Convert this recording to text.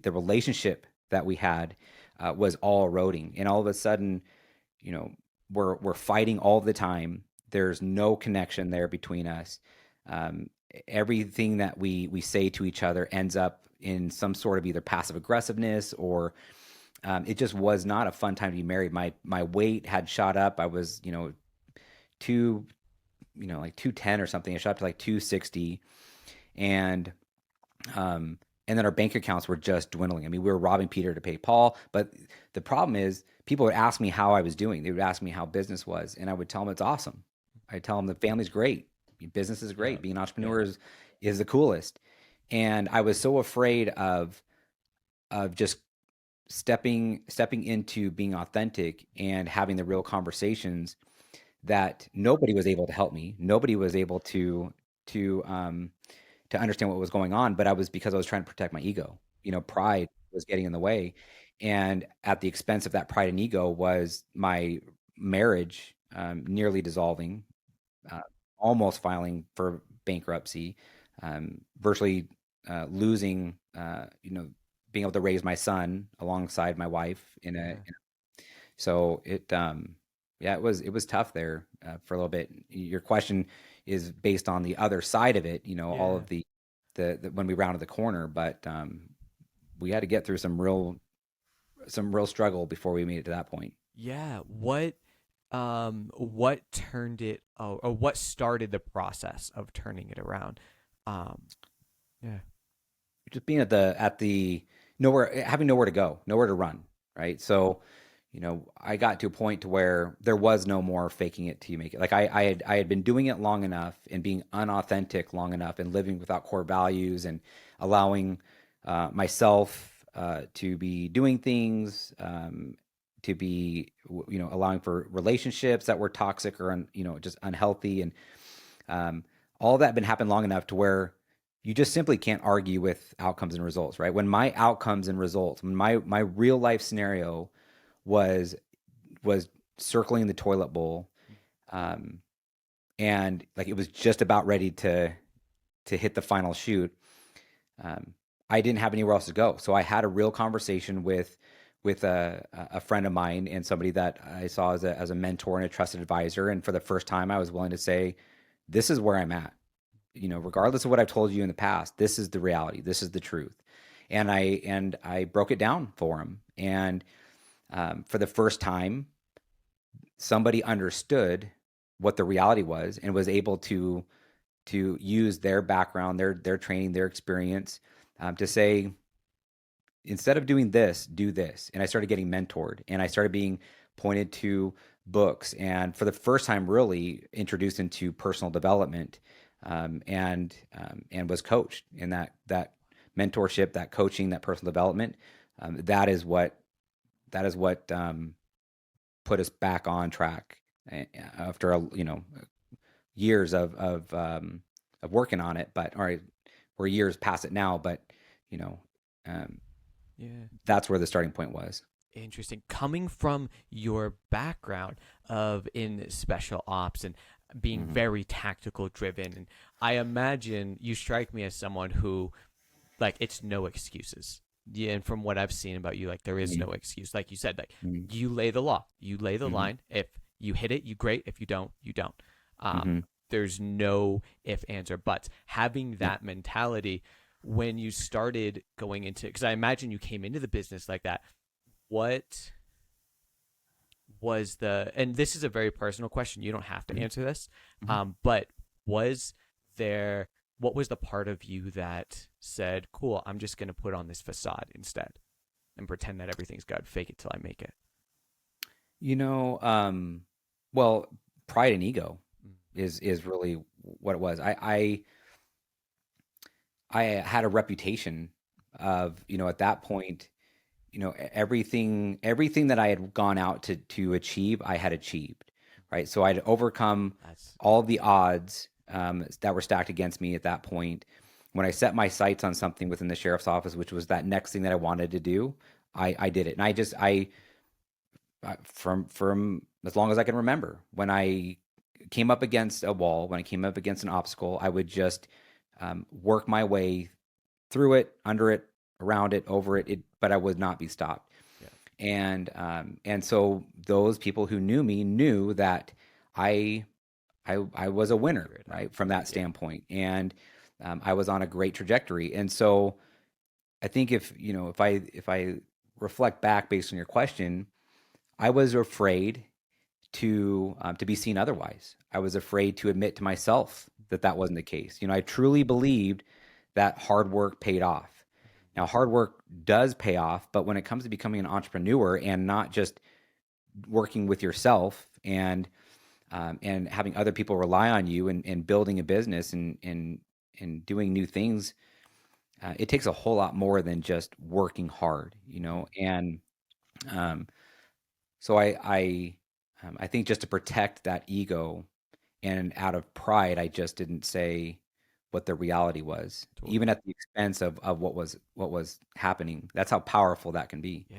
the relationship that we had was all eroding. And all of a sudden, you know, we're fighting all the time. There's no connection there between us. Um, Everything that we say to each other ends up in some sort of either passive aggressiveness or it just was not a fun time to be married. My weight had shot up. I was, two, like 210 or something. I shot up to like 260, and and then our bank accounts were just dwindling. I mean, we were robbing Peter to pay Paul. But the problem is, people would ask me how I was doing. They would ask me how business was, and I would tell them it's awesome. I tell them the family's great, business is Yeah. great, being an Yeah. entrepreneur is the coolest. And I was so afraid of just stepping into being authentic and having the real conversations that nobody was able to help me. Nobody was able to um to understand what was going on, but I was because I was trying to protect my ego. Pride was getting in the way, and at the expense of that pride and ego was my marriage nearly dissolving, uh, almost filing for bankruptcy, virtually losing, being able to raise my son alongside my wife Yeah. so yeah, it was tough there for a little bit. Your question is based on the other side of it, all Yeah. of the when we rounded the corner, but we had to get through some real struggle before we made it to that point. Yeah. What turned it or what started the process of turning it around? Um, yeah. Just being at the nowhere, having nowhere to go, nowhere to run, right? So, I got to a point to where there was no more faking it till you make it. Like I had been doing it long enough and being unauthentic long enough and living without core values and allowing myself to be doing things, to be, allowing for relationships that were toxic or just unhealthy, and all that been happened long enough to where you just simply can't argue with outcomes and results, right? When my outcomes and results, when my real life scenario was was circling the toilet bowl, um, and like it was just about ready to hit the final shoot. um, I didn't have anywhere else to go, so I had a real conversation with a friend of mine and somebody that I saw as a mentor and a trusted advisor. And for the first time, I was willing to say, "This is where I'm at. Regardless of what I've told you in the past, this is the reality. This is the truth." And I broke it down for him, and for the first time, somebody understood what the reality was and was able to use their background, their training, their experience, to say, instead of doing this, do this. And I started getting mentored, and I started being pointed to books, and for the first time, really introduced into personal development, and was coached in that mentorship, that coaching, that personal development. That is what put us back on track after years of working on it. But all right, we're years past it now, but you know. Um, Yeah. that's where the starting point was. Interesting. Coming from your background of in special ops and being Hmm. very tactical driven, and I imagine you strike me as someone who like it's no excuses. Yeah, and from what I've seen about you, like there is Hmm. no excuse. Like you said, like Hmm. you lay the law, you lay the Hmm. line. If you hit it, you great. If you don't, you don't. Um, Hmm. there's no if, ands, or buts. Having Yep. that mentality when you started going into, because I imagine you came into the business like that. What was the, and this is a very personal question, you don't have to Hmm. answer this, Hmm. but was there, what was the part of you that said, cool, I'm just going to put on this facade instead and pretend that everything's good, fake it till I make it? You know, well, pride and ego Mm. is really what it was. I had a reputation of, at that point, everything that I had gone out to achieve, I had achieved, right? So I'd overcome That's all the odds that were stacked against me at that point. When I set my sights on something within the sheriff's office, which was that next thing that I wanted to do, I did it, and from as long as I can remember, when I came up against a wall, when I came up against an obstacle, I would just work my way through it, under it, around it, over it, but I would not be stopped. Yeah. And so those people who knew me knew that I I was a winner, Figure it out. right, from that Yeah. standpoint, and I was on a great trajectory. And so I think if I reflect back based on your question, I was afraid to be seen otherwise. I was afraid to admit to myself that that wasn't the case. I truly believed that hard work paid off. Now, hard work does pay off, but when it comes to becoming an entrepreneur and not just working with yourself and having other people rely on you and building a business and doing new things, it takes a whole lot more than just working hard, Mhm. And um, so I think just to protect that ego and out of pride, I just didn't say what the reality was, even Totally. at the expense of what was happening. That's how powerful that can be. Yeah.